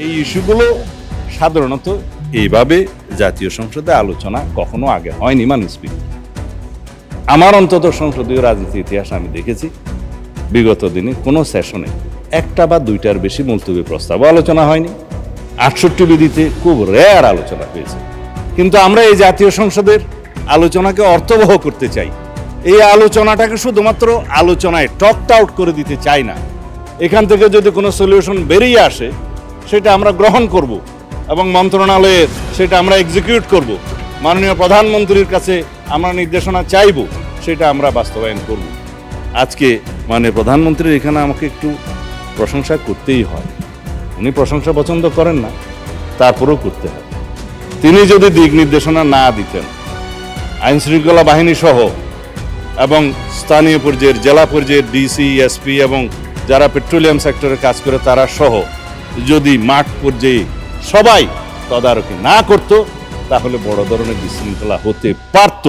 এই ইস্যুগুলো সাধারণত এইভাবে জাতীয় সংসদে আলোচনা কখনো আগে হয়নি মাননীয় স্পিকার। আমার অন্তত সংসদীয় রাজনীতি ইতিহাস আমি দেখেছি বিগত দিনে কোনো সেশনে একটা বা দুইটার বেশি মুলতবি প্রস্তাব আলোচনা হয়নি। 68 বিধিতে খুব রেয়ার আলোচনা হয়েছে। কিন্তু আমরা এই জাতীয় সংসদের আলোচনাকে অর্থবহ করতে চাই। এই আলোচনাটাকে শুধুমাত্র আলোচনায় টকড আউট করে দিতে চাই না। এখান থেকে যদি কোনো সলিউশন বেরিয়ে আসে সেটা আমরা গ্রহণ করব এবং মন্ত্রণালয়ে সেটা আমরা এক্সিকিউট করব। মাননীয় প্রধানমন্ত্রীর কাছে আমরা নির্দেশনা চাইব, সেটা আমরা বাস্তবায়ন করব। আজকে মাননীয় প্রধানমন্ত্রীর এখানে আমাকে একটু প্রশংসা করতেই হয়। উনি প্রশংসা পছন্দ করেন না, তারপরেও করতে হয়। তিনি যদি দিক নির্দেশনা না দিতেন, আইন শৃঙ্খলা বাহিনী সহ এবং স্থানীয় পর্যায়ের জেলা পর্যায়ের ডিসি, এসপি এবং যারা পেট্রোলিয়াম সেক্টরে কাজ করে তারা সহ যদি মাঠ পর্যায়ে সবাই তদারকি না করত, তাহলে বড় ধরনের বিশৃঙ্খলা হতে পারত।